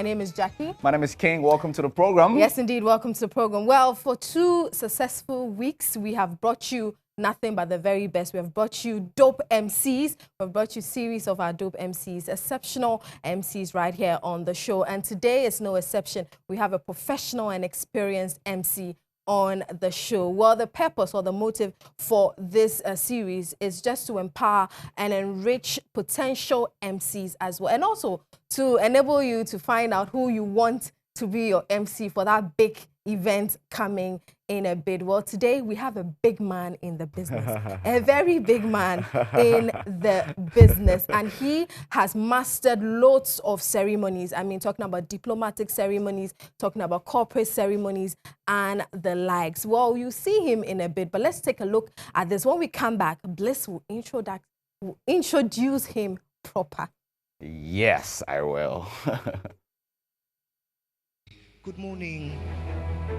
My name is Jackie. My name is Kingg. Welcome to the program. Yes, indeed. Welcome to the program. Well, for 2 successful weeks, we have brought you nothing but the very best. We have brought you dope MCs. We've brought you series of our dope MCs, exceptional MCs right here on the show. And today is no exception. We have a professional and experienced MC on the show. Well, the purpose or the motive for this series is just to empower and enrich potential MCs as well, and also to enable you to find out who you want to be your MC for that big event coming in a bit. Well, today we have a big man in the business, a very big man in the business, and he has mastered lots of ceremonies. I mean, talking about diplomatic ceremonies, talking about corporate ceremonies and the likes. Well, you see him in a bit, but let's take a look at this. When we come back, Bliss will introduce him proper. Yes, I will. Good morning,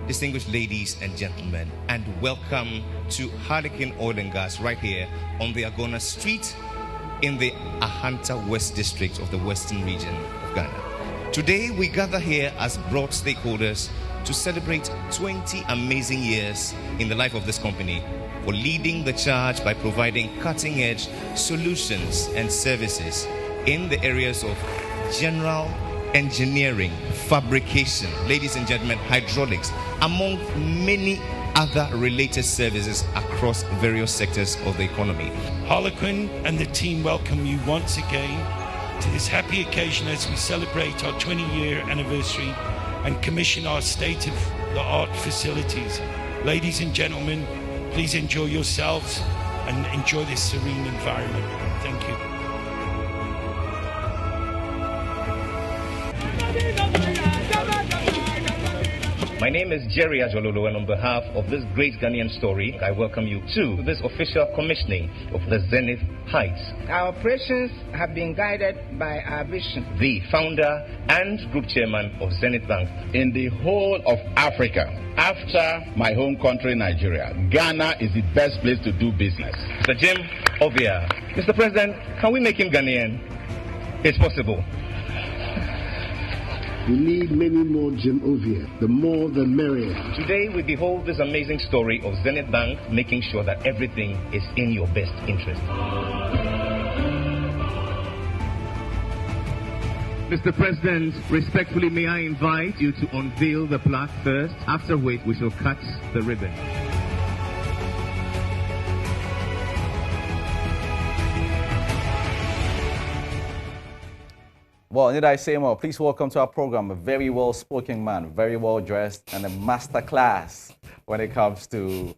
distinguished ladies and gentlemen, and welcome to Harlequin Oil and Gas right here on the Agona Street in the Ahanta West District of the Western region of Ghana. Today we gather here as broad stakeholders to celebrate 20 amazing years in the life of this company for leading the charge by providing cutting-edge solutions and services in the areas of general engineering, fabrication, ladies and gentlemen, hydraulics, among many other related services across various sectors of the economy. Harlequin and the team welcome you once again to this happy occasion as we celebrate our 20-year anniversary and commission our state-of-the-art facilities. Ladies and gentlemen, please enjoy yourselves and enjoy this serene environment. Thank you. My name is Adjorlolo, and on behalf of this great Ghanaian story, I welcome you to this official commissioning of the Zenith Heights. Our operations have been guided by our vision. The founder and group chairman of Zenith Bank. In the whole of Africa, after my home country, Nigeria, Ghana is the best place to do business. Mr. Jim Ovia. Mr. President, can we make him Ghanaian? It's possible. We need many more Jim Ovia. The more, the merrier. Today we behold this amazing story of Zenith Bank making sure that everything is in your best interest. Mr. President, respectfully may I invite you to unveil the plaque first, after which we shall cut the ribbon. Well, need I say more? Please welcome to our program a very well-spoken man, very well-dressed, and a master class when it comes to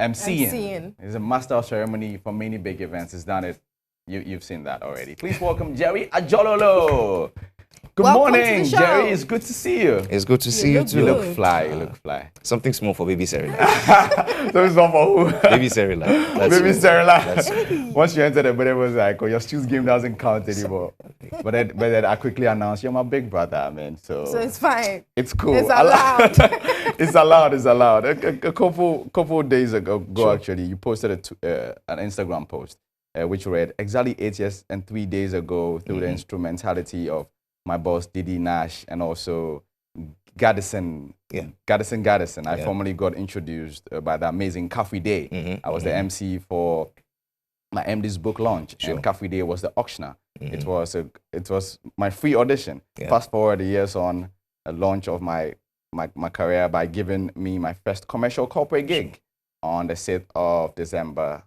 MCing. He's a master of ceremony for many big events. He's done it. You've seen that already. Please welcome Jerry Adjorlolo. Good morning, Jerry. It's good to see you. It's good to see you too. You look fly. You look fly. Something small for baby Cerela. Something small for who? Baby Cerela. Baby Cerela. Once you enter the bed, it was like, oh, your shoes game doesn't count anymore. But then I quickly announced, you're my big brother, man. So it's fine. It's cool. It's allowed. It's allowed. It's allowed. A couple of days ago, actually, you posted an Instagram post which read, exactly 8 years and 3 days ago, through the instrumentality of my boss, Didi Nash, and also Gaddison. I formally got introduced by the amazing Coffee Day. I was the MC for my MD's book launch, and Coffee Day was the auctioneer. It was my free audition. Fast forward the years on, a launch of my career by giving me my first commercial corporate gig on the 6th of December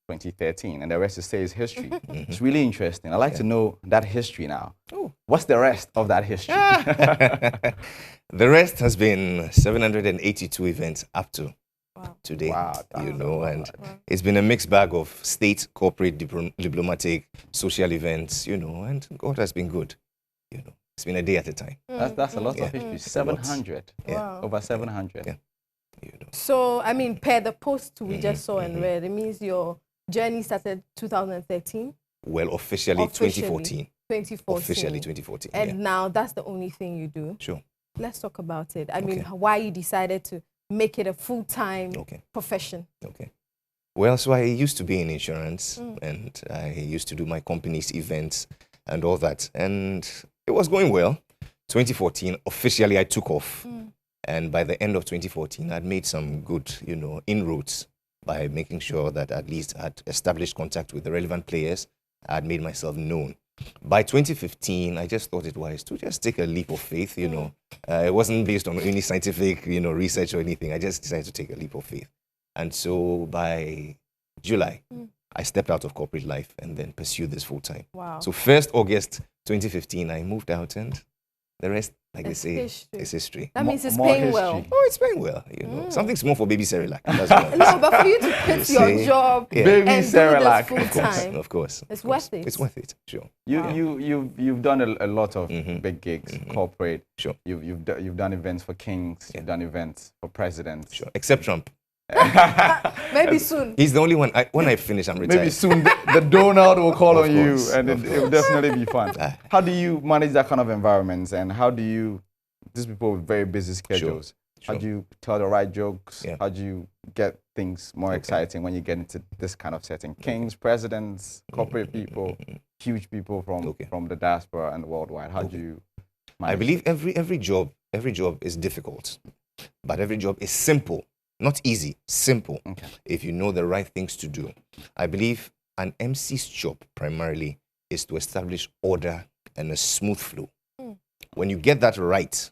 2013, and the rest is history. It's really interesting. I'd like to know that history now. Ooh. What's the rest of that history? The rest has been 782 events up to today. Wow. You know, and it's been a mixed bag of state, corporate, diplomatic, social events, you know, and God has been good. You know, it's been a day at a time. That's a lot of history. 700. Over 700. Yeah. You know. So, I mean, per the post we just saw and read, it means your journey started 2013? Well, officially 2014. 2014. Officially 2014. And now that's the only thing you do? Sure. Let's talk about it. I mean, why you decided to make it a full-time profession? Okay. Well, so I used to be in insurance and I used to do my company's events and all that. And it was going well. 2014, officially I took off. And by the end of 2014, I'd made some good, inroads by making sure that at least I'd established contact with the relevant players. I'd made myself known. By 2015, I just thought it wise to just take a leap of faith, It wasn't based on any scientific, research or anything. I just decided to take a leap of faith. And so by July, I stepped out of corporate life and then pursued this full time. Wow. So 1st August 2015, I moved out, and the rest, like It's they say, history. is history. That means it's more paying history. well. Oh, it's paying well, Something small for baby Cerelac. That's what I'm No, but for you to quit your job Baby and do Cerelac. this full time, Of course. it's worth it. It's worth it, sure. You've done a lot of big gigs, corporate. Sure. You've done events for kings. You've done events for presidents. Sure. Except Trump. Maybe soon. He's the only one. When I finish, I'm retired. Maybe soon the Donald will call Of on course, you, and of it will definitely be fun. How do you manage that kind of environment, and how do you? These people with very busy schedules. Sure. How do you tell the right jokes? Yeah. How do you get things more exciting when you get into this kind of setting? Kings, presidents, corporate people, huge people from the diaspora and worldwide. How do you manage? I believe every job is difficult, but every job is simple. Not easy, simple. Okay. If you know the right things to do. I believe an MC's job primarily is to establish order and a smooth flow. When you get that right,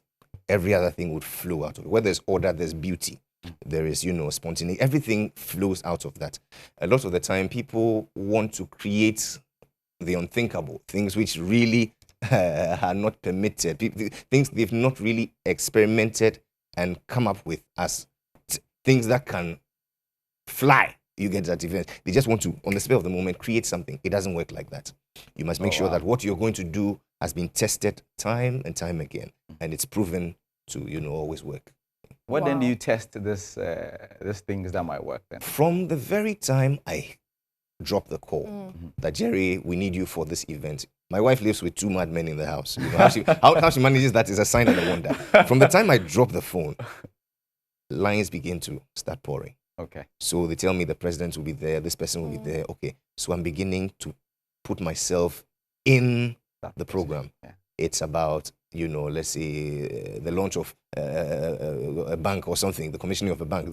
every other thing would flow out of it. Where there's order, there's beauty. There is, spontaneity. Everything flows out of that. A lot of the time, people want to create the unthinkable, things which really are not permitted, things they've not really experimented and come up with as things that can fly. You get that event. They just want to, on the spur of the moment, create something. It doesn't work like that. You must make sure that what you're going to do has been tested time and time again, and it's proven to, always work. When then do you test these things that might work then? From the very time I dropped the call that, Jerry, we need you for this event. My wife lives with 2 mad men in the house. How she manages that is a sign and a wonder. From the time I dropped the phone, lines begin to start pouring. Okay. So they tell me the president will be there, this person will be there. Okay. So I'm beginning to put myself in the program. Yeah. It's about, let's say the launch of a bank or something, the commissioning of a bank.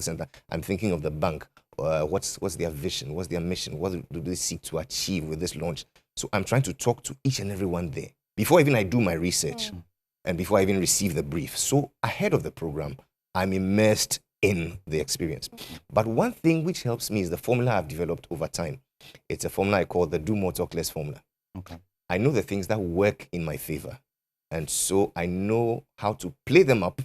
I'm thinking of the bank. What's their vision? What's their mission? What do they seek to achieve with this launch? So I'm trying to talk to each and every one there before even I do my research and before I even receive the brief. So ahead of the program, I'm immersed in the experience. But one thing which helps me is the formula I've developed over time. It's a formula I call the do more, talk less formula. Okay. I know the things that work in my favor. And so I know how to play them up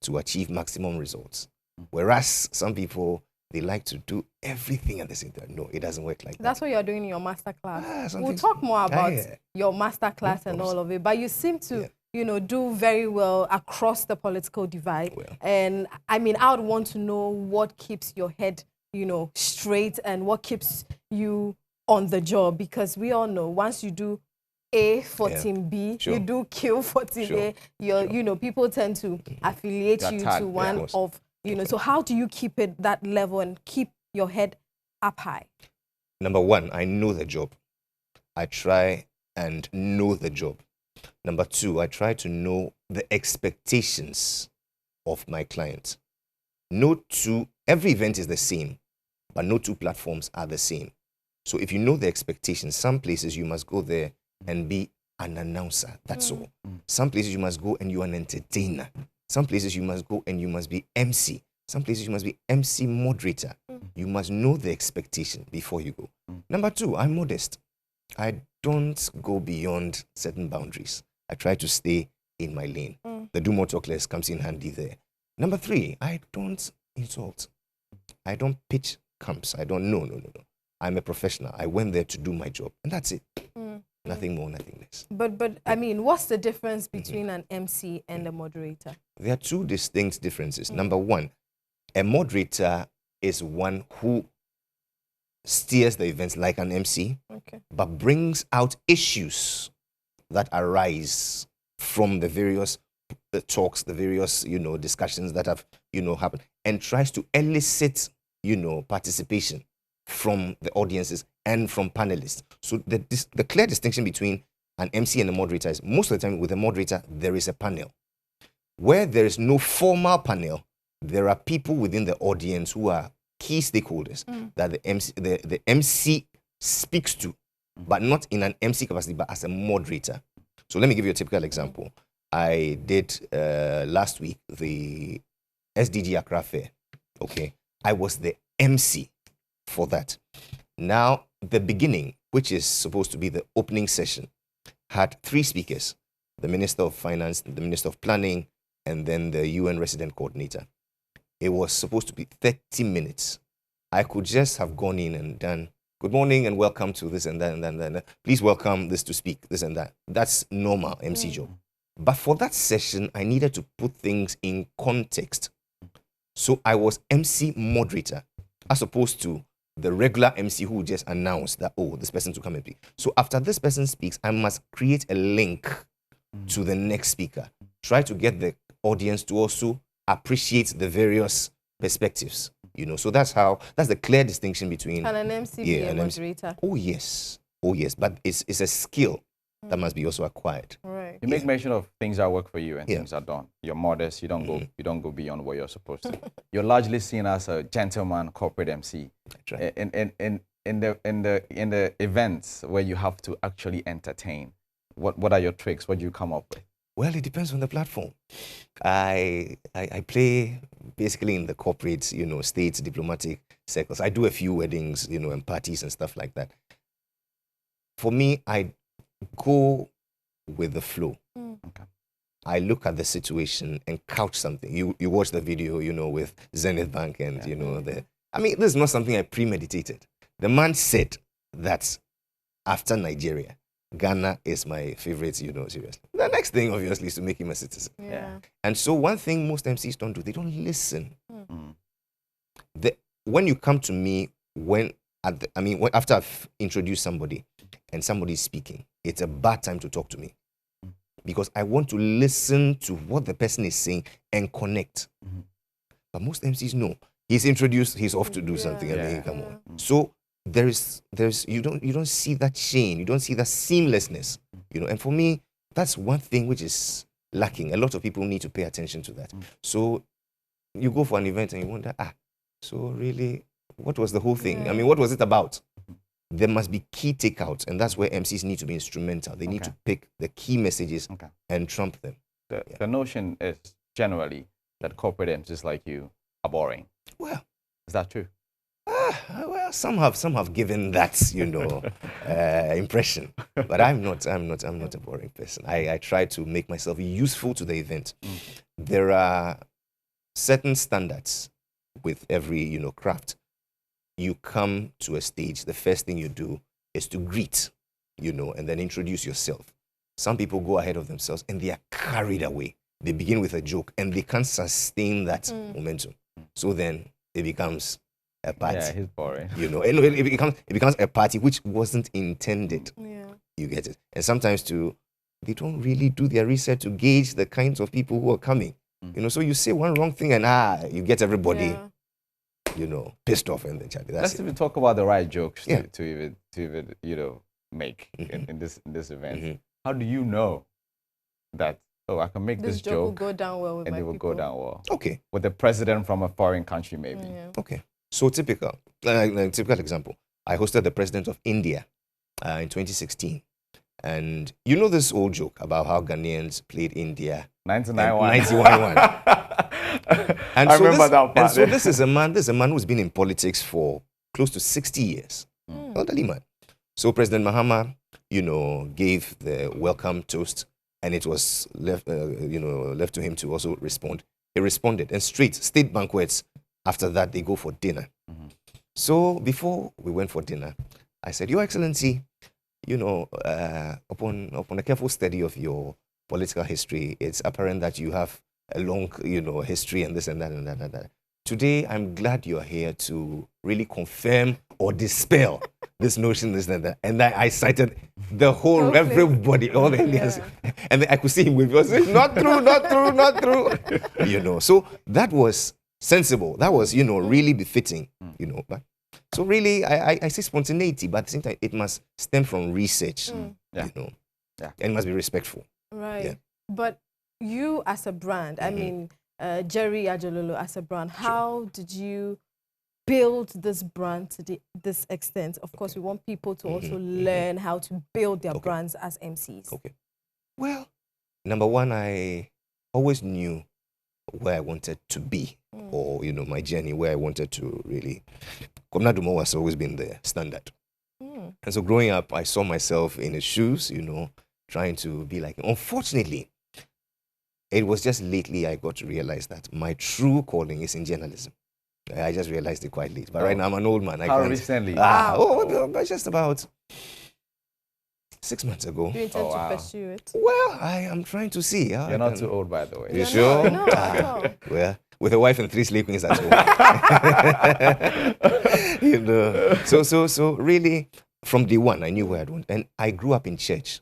to achieve maximum results. Whereas some people, they like to do everything at the same time. No, it doesn't work like that. That's what you're doing in your masterclass. We'll something- talk more about yeah. your masterclass and all of it. But you seem to, do very well across the political divide. Well. And I mean, I would want to know what keeps your head, straight and what keeps you on the job. Because we all know once you do A for team B, Sure. you do Q for team Sure. A, people tend to affiliate They're you tagged, to yeah. one Of course. of, so how do you keep it that level and keep your head up high? Number one, I know the job. I try and know the job. Number two, I try to know the expectations of my clients. Every event is the same, but no 2 platforms are the same. So if you know the expectations, some places you must go there and be an announcer. That's all. Some places you must go and you're an entertainer. Some places you must go and you must be MC. Some places you must be MC moderator. You must know the expectation before you go. Number two, I'm modest. I don't go beyond certain boundaries. I try to stay in my lane. The do more, talk less comes in handy there. Number three, I don't insult. I don't pitch camps. No. I'm a professional. I went there to do my job, and that's it. Nothing more, nothing less. But I mean, what's the difference between an MC and a moderator? There are 2 distinct differences. Number one, a moderator is one who steers the events like an MC, but brings out issues that arise from the various talks, the various, discussions that have, happened, and tries to elicit, participation from the audiences and from panelists. So the clear distinction between an MC and a moderator is most of the time with a moderator, there is a panel. Where there is no formal panel, there are people within the audience who are key stakeholders that the MC speaks to, but not in an MC capacity, but as a moderator. So let me give you a typical example. I did last week the SDG Accra Fair. Okay, I was the MC for that. Now, the beginning, which is supposed to be the opening session, had 3 speakers: the Minister of Finance, the Minister of Planning, and then the UN Resident Coordinator. It was supposed to be 30 minutes. I could just have gone in and done, good morning and welcome to this and that and that and that. Please welcome this to speak, this and that. That's normal MC job. But for that session, I needed to put things in context. So I was MC moderator, as opposed to the regular MC who just announced that, oh, this person to come and speak. So after this person speaks, I must create a link to the next speaker. Try to get the audience to also appreciate the various perspectives. You know, so that's the clear distinction between... Can an MC be a moderator? Oh, yes. Oh, yes. But it's a skill that must be also acquired. Right. You make mention of things that work for you and things that don't. You're modest. You don't go beyond what you're supposed to. You're largely seen as a gentleman corporate MC. That's right. In the events where you have to actually entertain, what are your tricks? What do you come up with? Well, it depends on the platform. I play basically in the corporate, you know, states, diplomatic circles. I do a few weddings, you know, and parties and stuff like that. For me, I go with the flow. Okay. I look at the situation and couch something. You watch the video, you know, with Zenith Bank and, you know, I mean, this is not something I premeditated. The man said that after Nigeria, Ghana is my favorite, you know, seriously. The next thing, obviously, is to make him a citizen. Yeah. And so one thing most MCs don't do, they don't listen. When you come to me, after I've introduced somebody and somebody's speaking, it's a bad time to talk to me. Because I want to listen to what the person is saying and connect. But most MCs know. He's introduced, he's off to do something, and then he come on. So you don't see that chain, you don't see that seamlessness, you know. And for me, that's one thing which is lacking. A lot of people need to pay attention to that. So you go for an event and you wonder, so really, what was the whole thing? I mean, what was it about? There must be key takeouts, and that's where MCs need to be instrumental. They need to pick the key messages and trump them. The notion is generally that corporate MCs like you are boring. Well, is that true? Well, some have given that, you know, impression, but I'm not a boring person. I try to make myself useful to the event. There are certain standards with every, you know, craft. You come to a stage, the first thing you do is to greet, you know, and then introduce yourself. Some people go ahead of themselves and they are carried away. They begin with a joke and they can't sustain that momentum. So then it becomes a party. Yeah, he's boring. You know, it becomes a party which wasn't intended. Yeah. You get it. And sometimes too, they don't really do their research to gauge the kinds of people who are coming. You know, so you say one wrong thing and you get everybody, you know, pissed off in the chat. Let's even talk about the right jokes to even you know, make in this event. How do you know that, oh, I can make this joke will go down well with and my it will people. go down well? Okay. With the president from a foreign country, maybe. Okay. So typical example. I hosted the president of India in 2016. And you know this old joke about how Ghanaians played India 91-1. And I remember that part. And so this is a man who's been in politics for close to 60 years. Elderly man. So President Mahama, you know, gave the welcome toast, and it was left to him to also respond. He responded, and state banquets. After that, they go for dinner. So before we went for dinner, I said, Your Excellency, you know, upon a careful study of your political history, it's apparent that you have a long, you know, history and this and that and that and that. Today, I'm glad you're here to really confirm or dispel this notion, this and that. And I cited the whole, everybody, all the Indians. And then I could see him with us, not true, not true, not true. You know, so that was sensible. That was, you know, really befitting, you know. But, so really, I say spontaneity, but at the same time, it must stem from research, you know. Yeah. And it must be respectful. Right. Yeah. But you as a brand, I mean, Jerry Adjorlolo as a brand, how did you build this brand to this extent? Of course, we want people to also learn how to build their brands as MCs. Okay. Well, number one, I always knew where I wanted to be, or, you know, my journey, where I wanted to really. Komnadumo has always been the standard. And so growing up, I saw myself in his shoes, you know, trying to be like him. Unfortunately, it was just lately I got to realize that my true calling is in journalism. I just realized it quite late. But right now I'm an old man. How recently? Just about 6 months ago. Do you intend to pursue it? Well, I am trying to see. You're not too old, by the way. You sure? No. Well, with a wife and 3 slave queens at home. You know. So really, from day one, I knew where I'd want. And I grew up in church.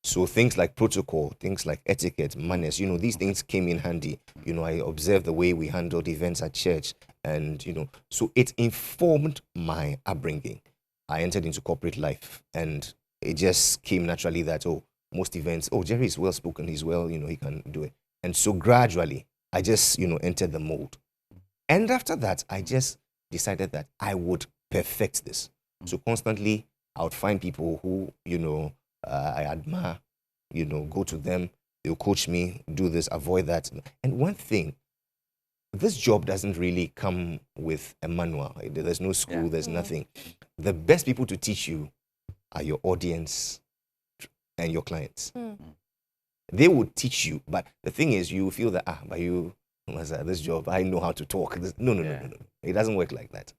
So things like protocol, things like etiquette, manners, you know, these things came in handy. You know, I observed the way we handled events at church. And, you know, so it informed my upbringing. I entered into corporate life. And it just came naturally that, most events, Jerry is well-spoken, he's well, you know, he can do it. And so gradually, I just, you know, entered the mold. And after that, I just decided that I would perfect this. So constantly, I would find people who, you know, I admire, you know, go to them, they'll coach me, do this, avoid that. And one thing, this job doesn't really come with a manual. There's no school, there's nothing. The best people to teach you are your audience and your clients. They will teach you, but the thing is, you feel that, but you, this job, I know how to talk. No. It doesn't work like that.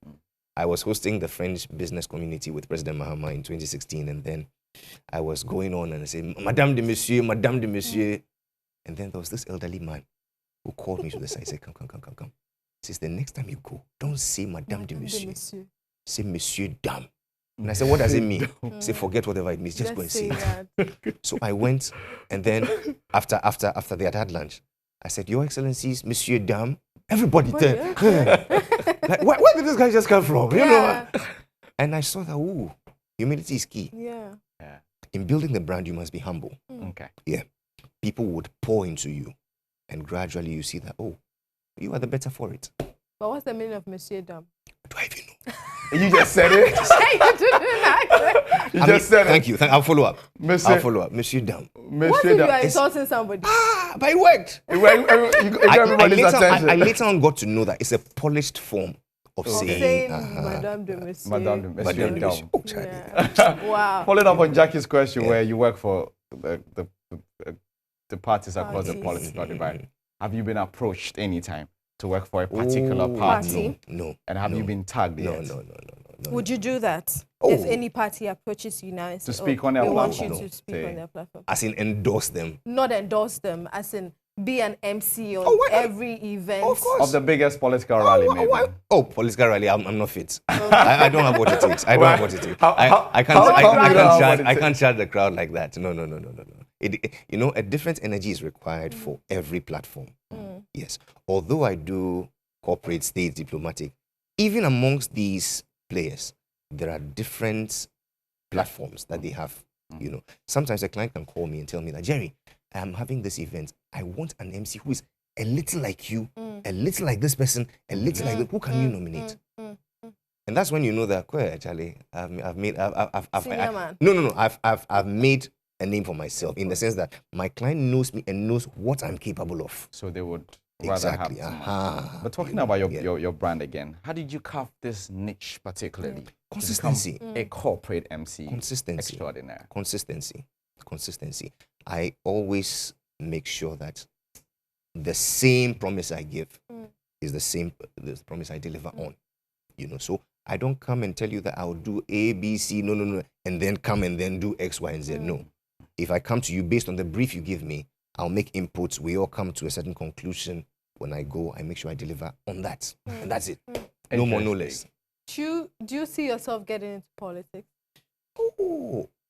I was hosting the French business community with President Mahama in 2016, and then I was going on and I said, Madame de Monsieur, Madame de Monsieur. And then there was this elderly man who called me to the side. He said, come. He says, the next time you go, don't say Madame de Monsieur. Say Monsieur Dame. And I said, what does it mean? He said, forget whatever it means, just go and say it. So I went, and then after they had lunch, I said, Your Excellencies, Monsieur Dame. Everybody turned. Like, where did this guy just come from? You know? And I saw that, humility is key. Yeah. In building the brand, you must be humble. Okay. Yeah. People would pour into you. And gradually you see that, you are the better for it. But what's the meaning of Monsieur Dame? Do I even know? You just said it. You just said it. Thank you. I'll follow up. Monsieur Dame. What if you are insulting somebody? But it worked. I later on got to know that it's a polished form of saying Madame de Monsieur. Madame de Monsieur. Wow. Following up on Jackie's question, where you work for the parties across the political divide, have you been approached anytime to work for a particular party? No. And have you been tagged yet? No. Would you do that? If any party approaches you now and says, to speak on their platform? Want you to speak on their platform. As in endorse them? Not endorse them, as in be an MC on every event. Of course. Of the biggest political rally, maybe. Political rally, I'm not fit. I don't have what it takes. I don't have what it takes. I can't charge the crowd like that. No. You know, a different energy is required for every platform. Yes. Although I do corporate, state, diplomatic, even amongst these players, there are different platforms that they have. You know, sometimes a client can call me and tell me that, Jerry, I'm having this event. I want an MC who is a little like you, a little like this person, a little like that. Who can you nominate? And that's when you know that, actually, I've made a name for myself in the sense that my client knows me and knows what I'm capable of. So they would rather have. But talking about your brand again, how did you carve this niche particularly? Consistency. A corporate MC. Consistency. Extraordinary. Consistency. I always make sure that the same promise I give is the promise I deliver on. You know, so I don't come and tell you that I'll do A, B, C, no, and then come and then do X, Y, and Z. No. If I come to you based on the brief you give me, I'll make inputs. We all come to a certain conclusion. When I go, I make sure I deliver on that. And that's it. No more, no less. Do you see yourself getting into politics?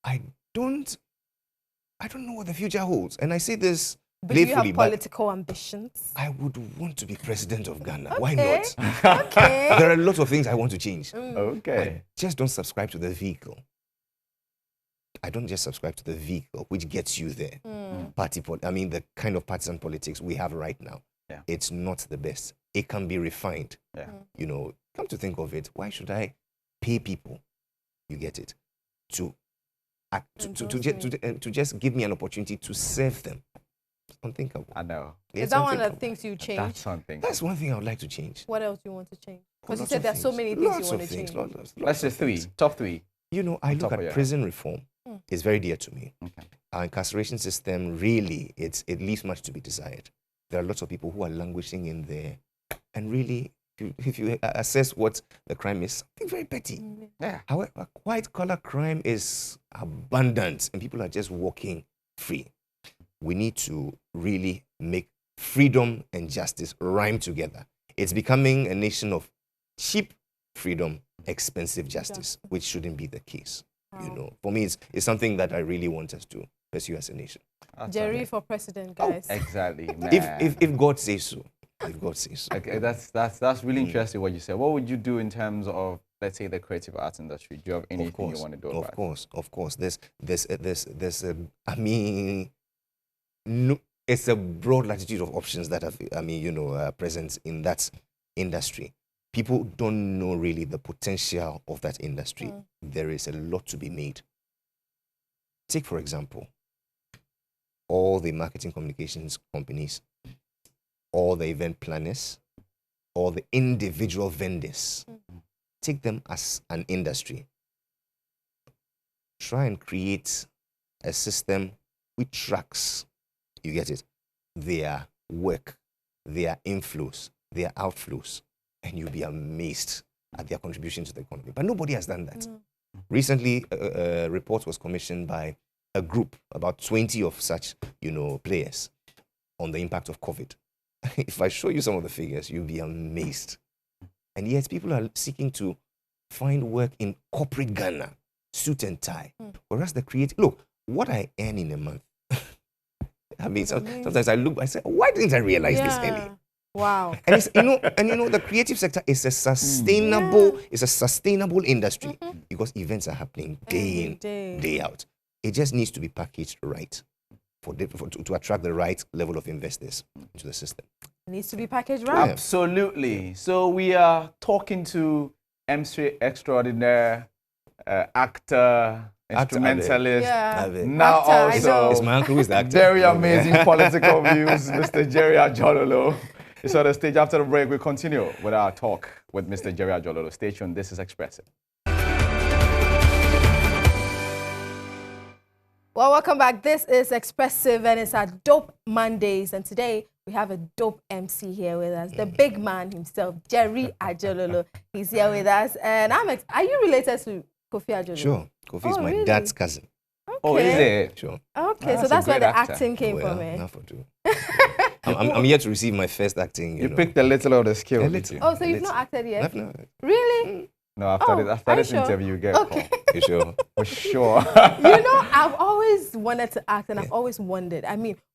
I don't know what the future holds. And I say this but playfully. Do you have political ambitions? I would want to be president of Ghana. Why not? There are a lot of things I want to change. Okay. I just don't subscribe to the vehicle. I don't just subscribe to the vehicle which gets you there. The kind of partisan politics we have right now, it's not the best. It can be refined. You know, come to think of it, why should I pay people? You get it? To just give me an opportunity to serve them. It's unthinkable. I know. Is that one of the things you change? That's something. That's one thing I would like to change. What else do you want to change? Because you said there's so many things you want to change. Let's say three. Top three. You know, I look at prison reform. It's very dear to me. Our incarceration system, really, it leaves much to be desired. There are lots of people who are languishing in there. And really, if you assess what the crime is, something very petty. However, white-collar crime is abundant and people are just walking free. We need to really make freedom and justice rhyme together. It's becoming a nation of cheap freedom, expensive justice, which shouldn't be the case. You know, for me, it's something that I really want us to pursue as a nation. Jerry for president, guys. Exactly. If God says so. If God says so. Okay, that's really interesting what you said. What would you do in terms of, let's say, the creative arts industry? Do you have anything you want to do about it? Of course. It's a broad latitude of options that have, present in that industry. People don't know really the potential of that industry. There is a lot to be made. Take, for example, all the marketing communications companies, all the event planners, all the individual vendors. Take them as an industry. Try and create a system which tracks, you get it, their work, their inflows, their outflows, and you'll be amazed at their contribution to the economy. But nobody has done that. Recently, a report was commissioned by a group, about 20 of such, players, on the impact of COVID. If I show you some of the figures, you'll be amazed. And yet people are seeking to find work in corporate Ghana, suit and tie. Whereas the creative, look, what I earn in a month. I mean, sometimes I look, I say, why didn't I realize this early? Wow. And it's, the creative sector is a sustainable, industry because events are happening day in, day out. It just needs to be packaged right to attract the right level of investors into the system. It needs to be packaged right. Absolutely. So we are talking to MC extraordinaire, actor, instrumentalist. Now actor, also, it's my uncle who's the actor. Very amazing political views, Mr. Jerry Adjorlolo. It's on the stage. After the break, we'll continue with our talk with Mr. Jerry Adjorlolo. Stay tuned. This is Xpressive. Well, welcome back. This is Xpressive and it's our Dope Mondays. And today we have a dope MC here with us, the big man himself, Jerry Adjorlolo. He's here with us. And are you related to Kofi Adjorlolo? Sure. Kofi is my dad's cousin. Okay. Oh, is it? Sure. Okay, so that's where the acting came from, eh? Not for two. I'm yet to receive my first acting. You picked a little of the skill. A so you've not acted yet? No. Really? No, after this interview, you get a call. You sure? For sure. I've always wanted to act and I've always wondered,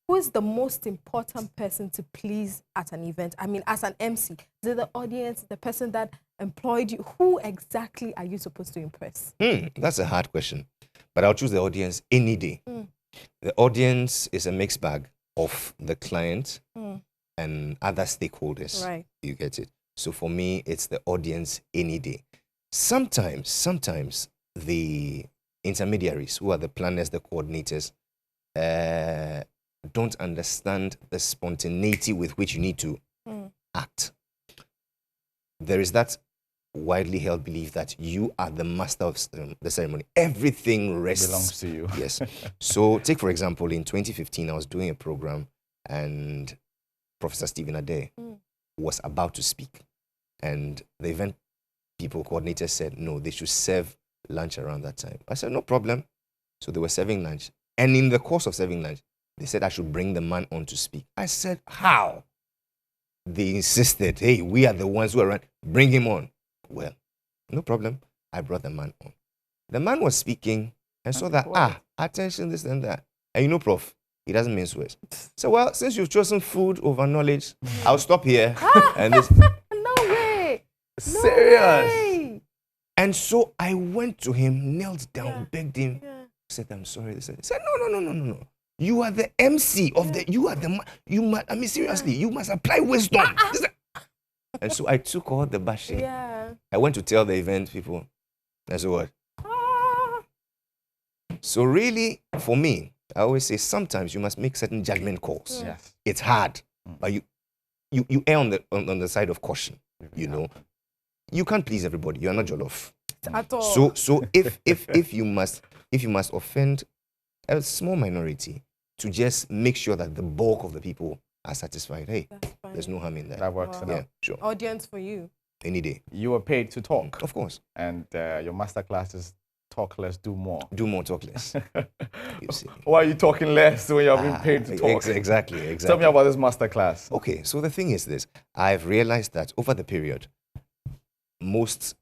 who is the most important person to please at an event? As an MC, is it the audience, the person that employed you? Who exactly are you supposed to impress? That's a hard question, but I'll choose the audience any day. The audience is a mixed bag of the client and other stakeholders. Right. You get it? So for me, it's the audience any day. Sometimes the intermediaries, who are the planners, the coordinators, don't understand the spontaneity with which you need to act. There is that widely held belief that you are the master of the ceremony. Everything belongs to you. Yes. So take, for example, in 2015, I was doing a program and Professor Stephen Ade was about to speak. And the event coordinators said, no, they should serve lunch around that time. I said, no problem. So they were serving lunch. And in the course of serving lunch, they said I should bring the man on to speak. I said, how? They insisted, hey, we are the ones who are around. Bring him on. Well, no problem. I brought the man on. The man was speaking and saw that, attention, this and that. And Prof, he doesn't mince words. So, well, since you've chosen food over knowledge, I'll stop here. And this. No way. Serious. Way. And so I went to him, knelt down, begged him. said, I'm sorry. They said, no. You are the MC of the, you are the, you must, I mean, seriously, you must apply wisdom. And so I took all the bashing. Yeah. I went to tell the event people. I said, what? So really, for me, I always say sometimes you must make certain judgment calls. Yes. It's hard, but you err on the side of caution. You know, you can't please everybody. You are not Jollof. At all. So if you must offend a small minority to just make sure that the bulk of the people are satisfied, hey, there's no harm in that. That works. Yeah, sure. Audience for you. Any day. You were paid to talk. Of course. And your master class is talk less, do more. Do more, talk less. You see. Why are you talking less when you're being paid to talk? Exactly. Tell me about this master class. Okay, so the thing is this. I've realized that over the period, most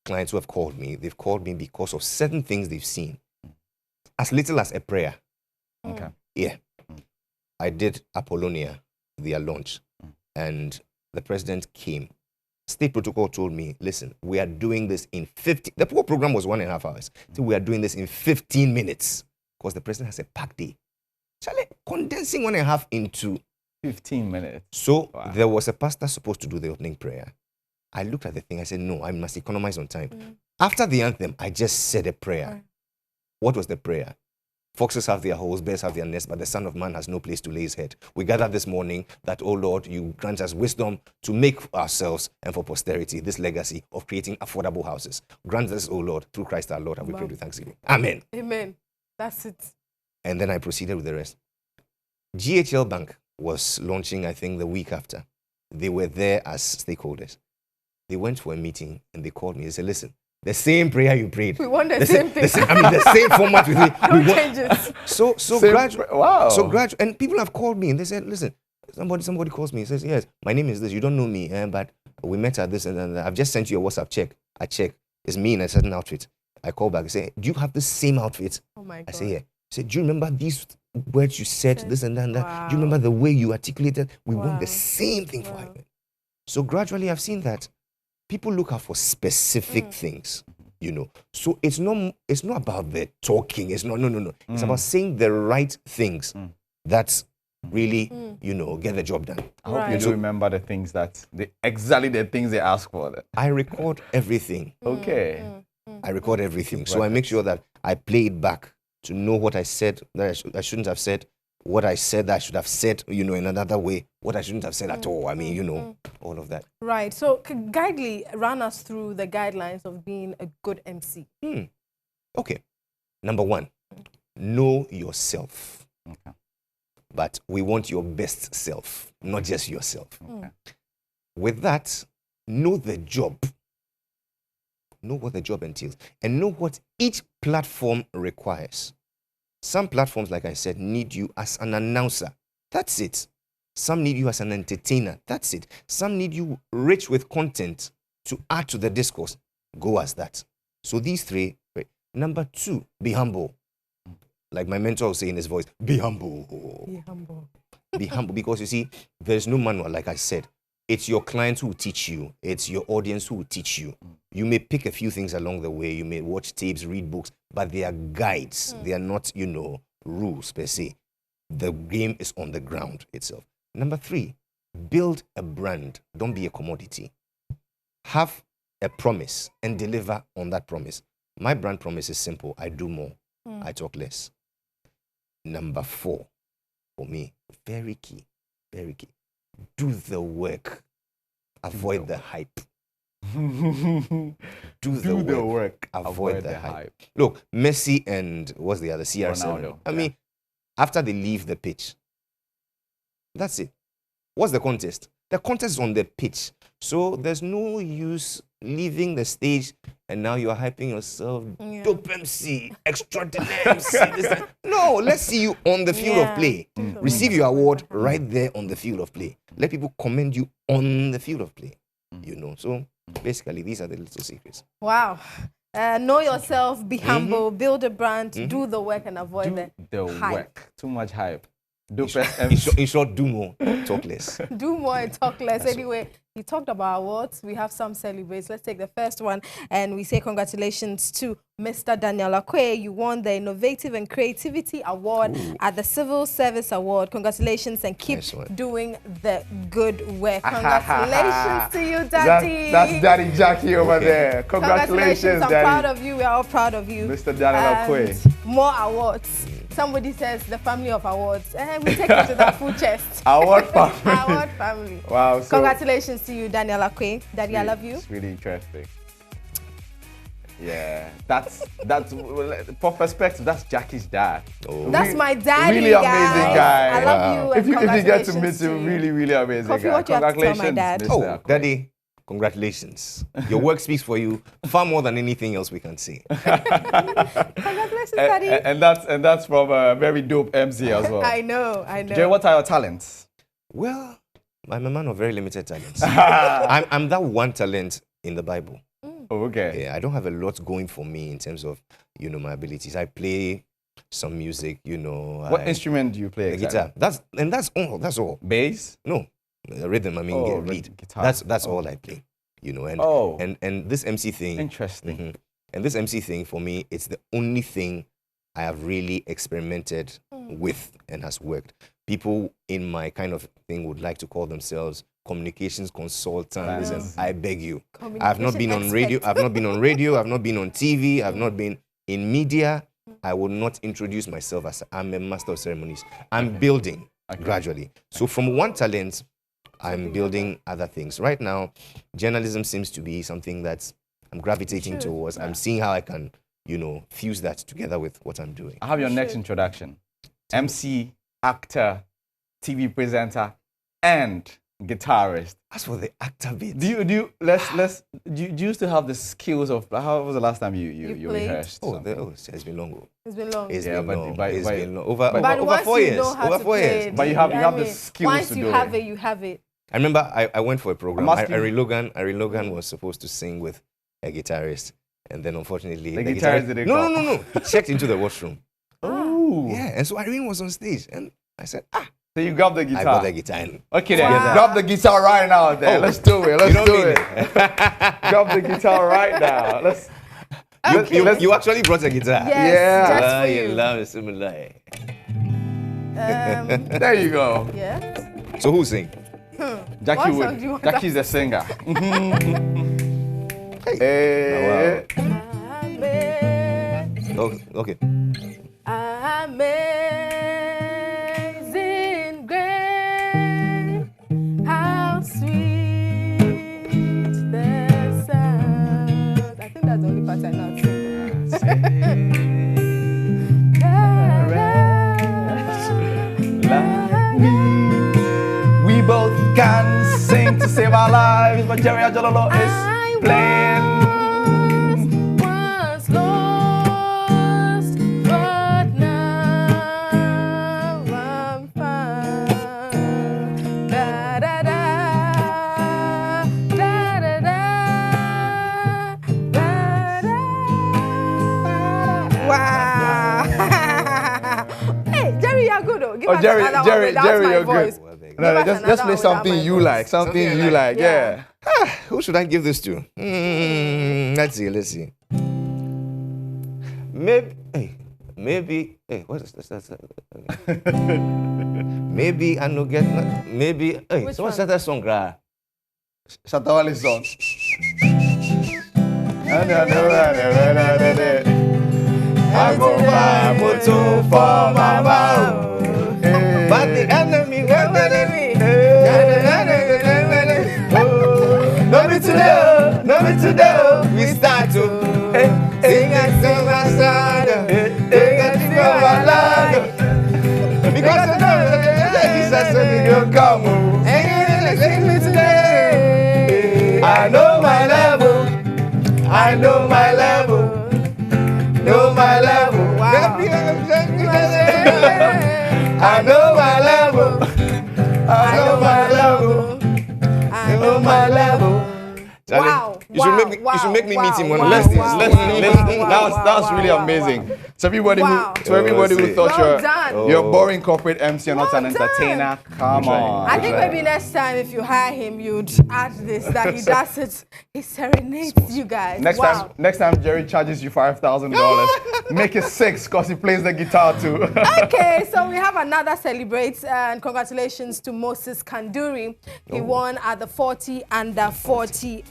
clients who have called me, they've called me because of certain things they've seen. As little as a prayer. Okay. Yeah. I did Apollonia, their launch, and the president came. State protocol told me, listen, we are doing this in 15, the whole program was 1.5 hours. So we are doing this in 15 minutes because the president has a packed day. Charlie, condensing 1.5 into 15 minutes. So there was a pastor supposed to do the opening prayer. I looked at the thing, I said, no, I must economize on time. After the anthem, I just said a prayer. What was the prayer? Foxes have their holes, bears have their nests, but the Son of Man has no place to lay his head. We gather this morning that, oh Lord, you grant us wisdom to make ourselves and for posterity this legacy of creating affordable houses. Grant us, oh Lord, through Christ our Lord, and we pray with thanksgiving. Amen. Amen. That's it. And then I proceeded with the rest. GHL Bank was launching, I think, the week after. They were there as stakeholders. They went for a meeting and they called me and said, listen, the same prayer you prayed. We want the same thing. The same format with me. No changes. So gradual. Wow. So gradual. And people have called me and they said, listen, somebody calls me and says, yes, my name is this. You don't know me, but we met at this and I've just sent you a WhatsApp check. I check. It's me in a certain outfit. I call back and say, do you have the same outfit? Oh my God. I say, yeah. I say, do you remember these words you said, this and that and that? Wow. Do you remember the way you articulated? We want the same thing for women. So gradually I've seen that people look out for specific things. You know, so it's not about the talking. It's not, no. It's about saying the right things that really, you know, get the job done. I hope you do remember the things that, exactly the things they ask for. I record everything. Okay. I record everything. So I make sure that I play it back to know what I said that I shouldn't have said, what I said that I should have said, you know, in another way, what I shouldn't have said at all. I mean, you know, all of that. Right. So Guidely run us through the guidelines of being a good MC. Okay. Number one, know yourself. Okay. But we want your best self, not just yourself. Okay. With that, know the job. Know what the job entails and know what each platform requires. Some platforms, like I said, need you as an announcer. That's it. Some need you as an entertainer. That's it. Some need you rich with content to add to the discourse. Go as that. So these three. Right. Number two, be humble. Like my mentor will say in his voice, be humble. Be humble. Be humble because you see, there's no manual, like I said. It's your clients who will teach you. It's your audience who will teach you. You may pick a few things along the way. You may watch tapes, read books, but they are guides. They are not, you know, rules per se. The game is on the ground itself. Number three, build a brand. Don't be a commodity. Have a promise and deliver on that promise. My brand promise is simple. I do more. I talk less. Number four, for me, very key, very key. Do the work. Avoid the hype. Do the work. Avoid the hype. Look, Messi and what's the other? CR7. I mean, after they leave the pitch, that's it. What's the contest? The contest is on the pitch. So there's no use leaving the stage and now you're hyping yourself. Dope MC, extraordinary MC. No, let's see you on the field of play. Receive your award right there on the field of play. Let people commend you on the field of play. You know, so basically these are the little secrets. Wow. Know yourself, be humble, build a brand, do the work and avoid the hype. Work. Too much hype. Dope In short, do more, talk less. Do more and talk less. Anyway, he talked about awards. We have some celebrates. Let's take the first one. And we say congratulations to Mr. Daniel Acquaye. You won the Innovative and Creativity Award at the Civil Service Award. Congratulations and keep doing the good work. Congratulations to you, Daddy. That's Daddy Jackie over there. Congratulations, I'm Daddy. proud of you. We are all proud of you. Mr. Daniel Acquaye. More awards. Somebody says the family of awards. We take it to that full chest. Award family. Award family. Wow. So congratulations to you, Daniel Acquaye. Daddy, I love you. It's really interesting. Yeah, that's for perspective. That's Jackie's dad. Oh. That's my daddy. Really amazing guy. I love you. If you get to meet him, really amazing Coffee, guy. what you have to tell my dad? Mr. Oh, Daddy. Congratulations. Your work speaks for you far more than anything else we can say. Congratulations, Daddy. And that's from a very dope MC as well. I know. Jay, what are your talents? Well, I'm a man of very limited talents. I'm that one talent in the Bible. Oh, okay. Yeah, I don't have a lot going for me in terms of, my abilities. I play some music, What instrument do you play? The guitar. That's all. That's all. Bass? No. Rhythm, lead. Guitar. That's all I play, and this MC thing. Interesting. And this MC thing for me, it's the only thing I have really experimented with and has worked. People in my kind of thing would like to call themselves communications consultants, and I beg you, I've not been on radio. I've not been on radio. I've not been on TV. I've not been in media. I will not introduce myself as I'm a master of ceremonies. I'm building gradually. So from one talent, I'm building other things. Right now, journalism seems to be something that I'm gravitating towards. I'm seeing how I can, fuse that together with what I'm doing. I have your next introduction. MC, actor, TV presenter, and guitarist. As for the actor bit, do you still have the skills of? How was the last time you rehearsed? It's been long. It's been long. It's been long. Over 4 years. Over 4 years. But you have the skills once to do it. Once you have it, you have it. I remember I went for a program. Ari Logan was supposed to sing with a guitarist, and then unfortunately the guitarist didn't come. No. He checked into the washroom. Oh. Yeah, and so Irene was on stage, and I said, So you grabbed the guitar? I got the guitar. Okay then, grab the guitar right now then. Let's do it. Grab the guitar right now. Let's. You actually brought a guitar. Yes, just for you. Love is similar. There you go. Yeah. So who sing? Jackie would. Jackie's the singer. Hey. Oh, okay. Amazing grace, how sweet the sound. I think that's the only part I know to sing. We both can sing to save our lives, but Jerry Adjorlolo is playing. Was lost, but now I'm found. Da da da, da da da, da da. Wow! Hey, Jerry, you're good though. Give us another one. Jerry, you're voice. good. No, just play something you like. Something you like. Yeah. Who should I give this to? Let's see. Maybe. Hey, what is this? Maybe I no get. Maybe. Hey, so what's that song? Shatawali song. I go buy motor for my mouth. But the enemy won't let me. No me today. We start to sing and sing my song, sing and sing my land. Because I know that Jesus will come and sing me today. I know my level. I know my level. Know my level. Wow. I know my level. I know my level. I know my level. Wow. You should make me meet him one of Let's these days. That's really amazing. So everybody who thought you're a boring corporate MC, you're not an entertainer, come on. I think maybe next time if you hire him, you'd add this, that he does it. He serenades you guys. Next time Jerry charges you $5,000, make it 6 because he plays the guitar too. Okay, so we have another celebrate, and congratulations to Moses Kanduri. He won at the 40 Under 40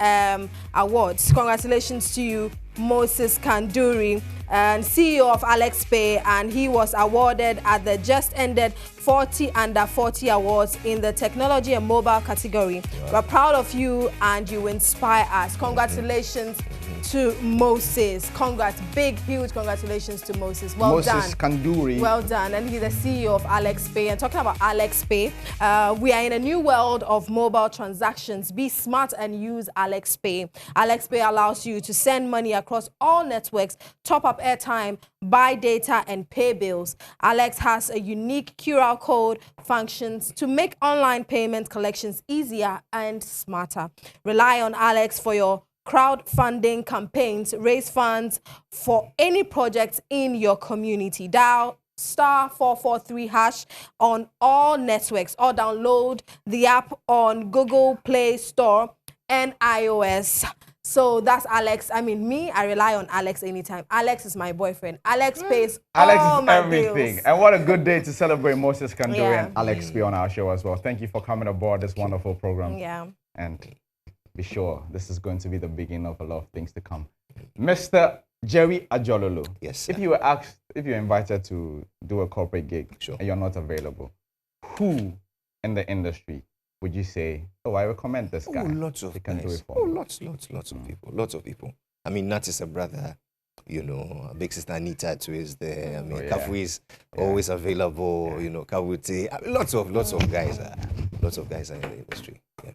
awards. Congratulations to you, Moses Kanduri, and CEO of Xpay, and he was awarded at the just ended 40 Under 40 awards in the technology and mobile category. We're proud of you and you inspire us. Congratulations to Moses. Congrats, big, huge congratulations to Moses. Well done. Moses Kanduri. Well done. And he's the CEO of Xpay. And talking about Xpay, we are in a new world of mobile transactions. Be smart and use Xpay. Xpay allows you to send money across all networks, top up airtime, buy data, and pay bills. Alex has a unique QR code functions to make online payment collections easier and smarter. Rely on Alex for your crowdfunding campaigns, raise funds for any projects in your community. Dial *443# on all networks, or download the app on Google Play Store and iOS. So that's Alex. I mean, me, I rely on Alex anytime. Alex is my boyfriend. Alex pays all my everything. bills. And what a good day to celebrate Moses Kanduri and Xpay on our show as well. Thank you for coming aboard this wonderful program. Yeah. And be sure this is going to be the beginning of a lot of things to come. Mr. Jerry Adjorlolo. Yes, sir. If you were asked, if you're invited to do a corporate gig and you're not available, who in the industry would you say, oh, I recommend this guy? Lots of can do it for me. lots of people. Lots of people. I mean, Nat is a brother. You know, big sister Anita too is there. I mean, Kafu is always available. You know, Kawuti. I mean, lots of guys are in the industry. Yeah.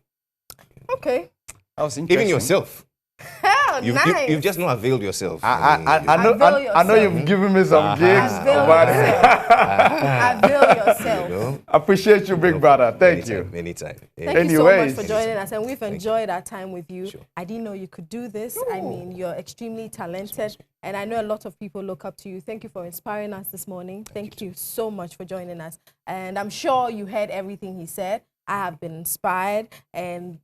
Okay. That was interesting. Even yourself. Hell, nice. You've just not availed yourself. I know you've given me some gigs. Avail yourself. You know? Appreciate you, big brother. Thank you. Anytime. Thank you so much for joining us, and we've enjoyed our time with you. Sure. I didn't know you could do this. I mean, you're extremely talented, and I know a lot of people look up to you. Thank you for inspiring us this morning. Thank you so much for joining us. And I'm sure you heard everything he said. I have been inspired, and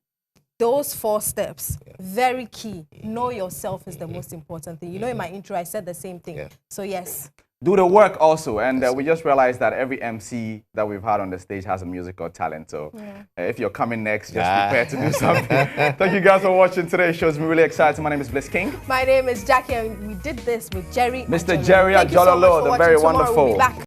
those 4 steps, very key. Know yourself is the most important thing. You know, in my intro, I said the same thing. Yeah. So, yes. Do the work also. And we just realized that every MC that we've had on the stage has a musical talent. So if you're coming next, just prepare to do something. Thank you guys for watching today's show. It's been really exciting. My name is Bliss Kingg. My name is Jackie, and we did this with Jerry. Mr. Jerry Adjorlolo, the very wonderful. We'll be back.